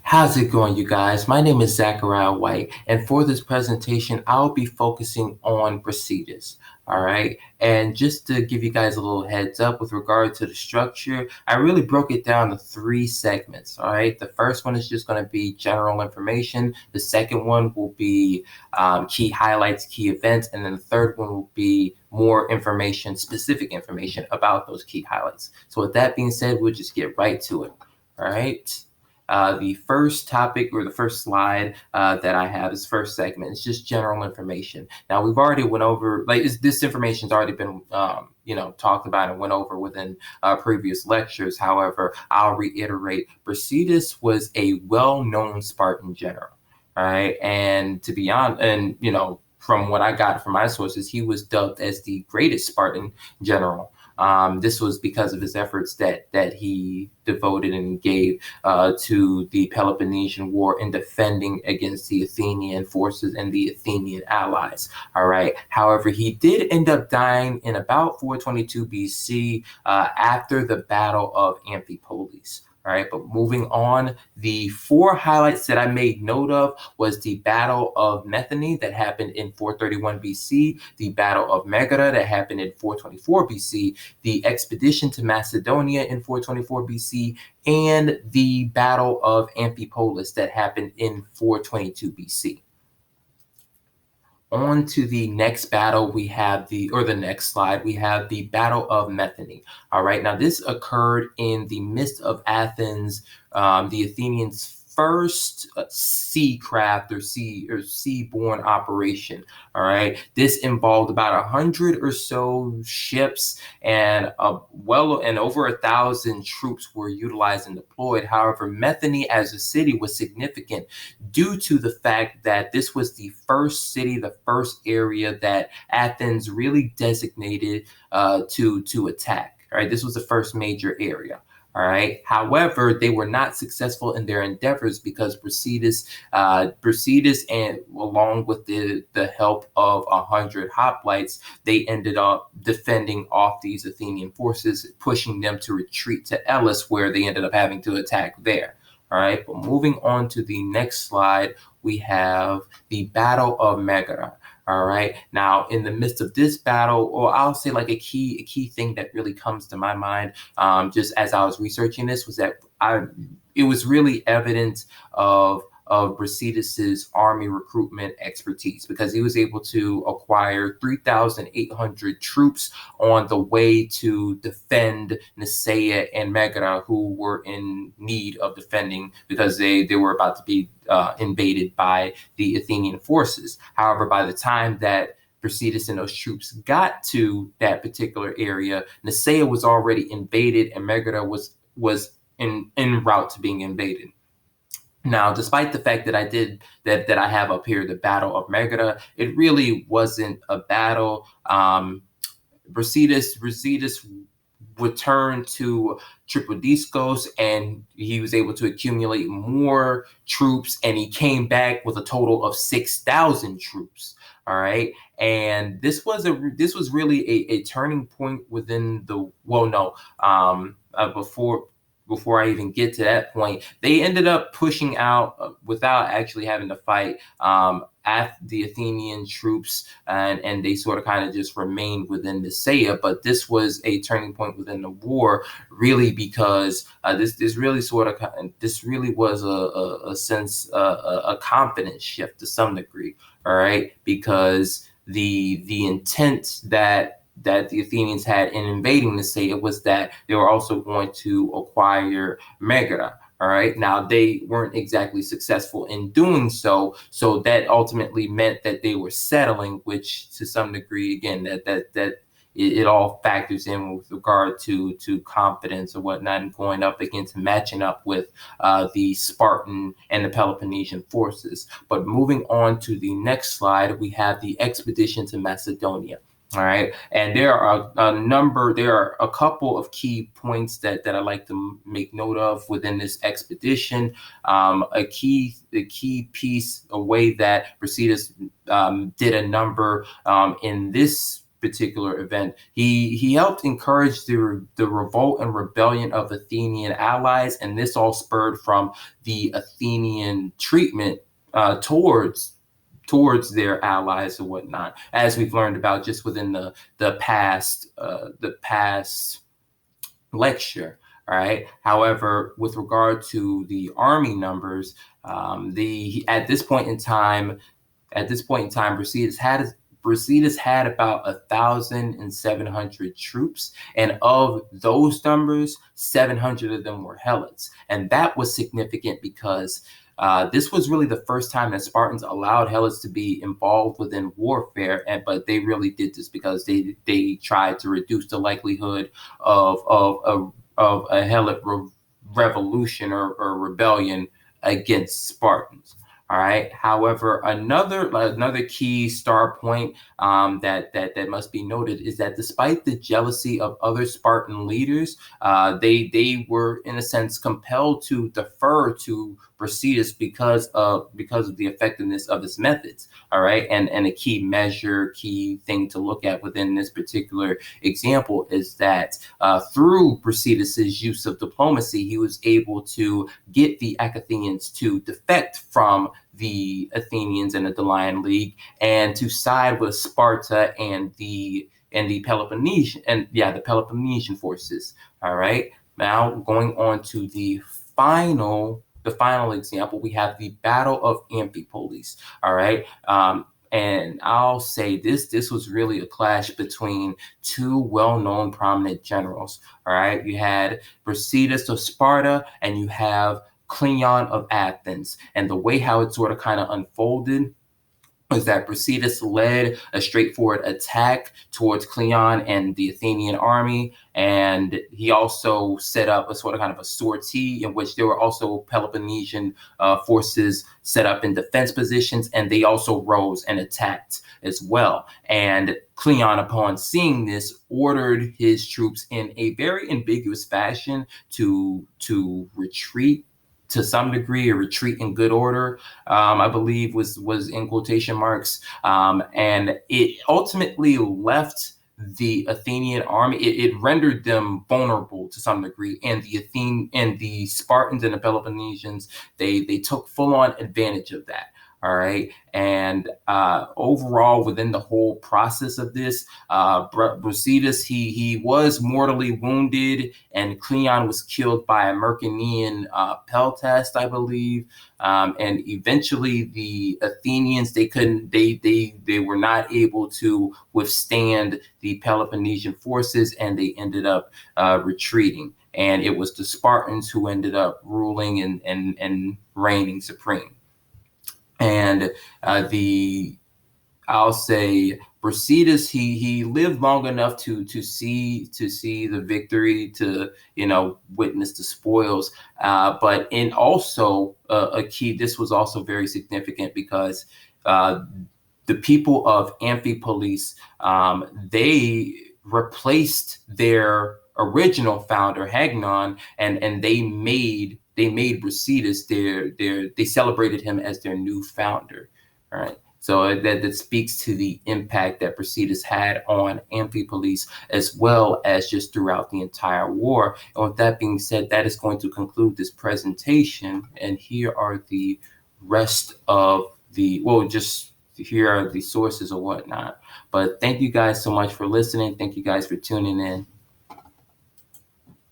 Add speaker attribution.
Speaker 1: How's it going, you guys? My name is Zachariah White, and for this presentation, I'll be focusing on Brasidas. All right. And just to give you guys a little heads up with regard to the structure, I really broke it down to 3 segments. All right. The first one is just going to be general information. The second one will be key highlights, key events. And then the third one will be more information, specific information about those key highlights. So with that being said, we'll just get right to it. All right. The first topic or the first slide that I have, this first segment, is just general information. Now, we've already went over, this information's already been, talked about and went over within previous lectures. However, I'll reiterate, Brasidas was a well-known Spartan general, all right? And to be honest, from what I got from my sources, he was dubbed as the greatest Spartan general. This was because of his efforts that he devoted and gave to the Peloponnesian War in defending against the Athenian forces and the Athenian allies. All right. However, he did end up dying in about 422 BC after the Battle of Amphipolis. All right, but moving on, the 4 highlights that I made note of was the Battle of Methane that happened in 431 BC, the Battle of Meghada that happened in 424 BC, the expedition to Macedonia in 424 BC, and the Battle of Amphipolis that happened in 422 BC. On to the next battle, we have the next slide, we have the Battle of Methane. All right, now this occurred in the midst of Athens, the Athenians' first seaborne operation. All right, this involved about 100 or so ships and over 1,000 troops were utilized and deployed. However, Methane as a city was significant due to the fact that this was the first city, the first area that Athens really designated to attack. All right, this was the first major area. All right. However, they were not successful in their endeavors because Brasidas and along with the help of 100 hoplites, they ended up defending off these Athenian forces, pushing them to retreat to Elis, where they ended up having to attack there. All right. But moving on to the next slide, we have the Battle of Meghada. All right. Now, in the midst of this battle, or I'll say like a key thing that really comes to my mind, just as I was researching this, was that it was really evidence of Brasidas's army recruitment expertise, because he was able to acquire 3,800 troops on the way to defend Nicaea and Meghada, who were in need of defending because they were about to be invaded by the Athenian forces. However, by the time that Brasidas and those troops got to that particular area, Nicaea was already invaded and Meghada was en route to being invaded. Now, despite the fact that I have up here the Battle of Meghada, it really wasn't a battle. Brasidas returned to Tripodiscos and he was able to accumulate more troops, and he came back with a total of 6,000 troops. All right, and this was really a turning point within the before I even get to that point, they ended up pushing out without actually having to fight at the Athenian troops, and they sort of kind of just remained within Nicaea. But this was a turning point within the war, really, because this really was a confidence shift to some degree. All right, because the intent that the Athenians had in invading Nicaea was that they were also going to acquire Meghada. All right. Now, they weren't exactly successful in doing so. So that ultimately meant that they were settling, which to some degree, again, that it all factors in with regard to confidence or whatnot, and going up against matching up with the Spartan and the Peloponnesian forces. But moving on to the next slide, we have the expedition to Macedonia. All right, and there are a couple of key points that I like to make note of within this expedition. The key piece, a way that Brasidas did a number in this particular event. He helped encourage the revolt and rebellion of Athenian allies, and this all spurred from the Athenian treatment towards their allies and whatnot, as we've learned about just within the past lecture. All right. However, with regard to the army numbers, at this point in time, Brasidas had about 1,700 troops, and of those numbers, 700 of them were helots, and that was significant because this was really the first time that Spartans allowed helots to be involved within warfare, but they really did this because they tried to reduce the likelihood of a helot revolution or rebellion against Spartans. All right. However, another key star point that must be noted is that despite the jealousy of other Spartan leaders, they were in a sense compelled to defer to Brasidas because of the effectiveness of his methods. All right, and a key thing to look at within this particular example is that through Brasidas's use of diplomacy, he was able to get the Achaeans to defect from the Athenians and the Delian League and to side with Sparta and the Peloponnesian forces. All right. Now going on to the final example, we have the Battle of Amphipolis. All right. And I'll say this was really a clash between two well-known prominent generals. All right. You had Brasidas of Sparta and you have Cleon of Athens. And the way how it sort of kind of unfolded was that Brasidas led a straightforward attack towards Cleon and the Athenian army, and he also set up a sort of kind of a sortie in which there were also Peloponnesian forces set up in defense positions, and they also rose and attacked as well. And Cleon, upon seeing this, ordered his troops in a very ambiguous fashion to retreat to some degree, a retreat in good order, I believe was in quotation marks. And it ultimately left the Athenian army, it rendered them vulnerable to some degree. And the Spartans and the Peloponnesians, they took full on advantage of that. All right. And overall, within the whole process of this, Brasidas, he was mortally wounded, and Cleon was killed by a Myrcanian peltast, I believe. And eventually, the Athenians, they were not able to withstand the Peloponnesian forces, and they ended up retreating. And it was the Spartans who ended up ruling and reigning supreme. And I'll say Brasidas, he lived long enough to see the victory, to witness the spoils. But in also a key, this was also very significant because the people of Amphipolis, they replaced their original founder Hagnon, and they made Brasidas they celebrated him as their new founder. All right. So that speaks to the impact that Brasidas had on Amphipolis, as well as just throughout the entire war. And with that being said, that is going to conclude this presentation. And here are the rest of here are the sources or whatnot. But thank you guys so much for listening. Thank you guys for tuning in.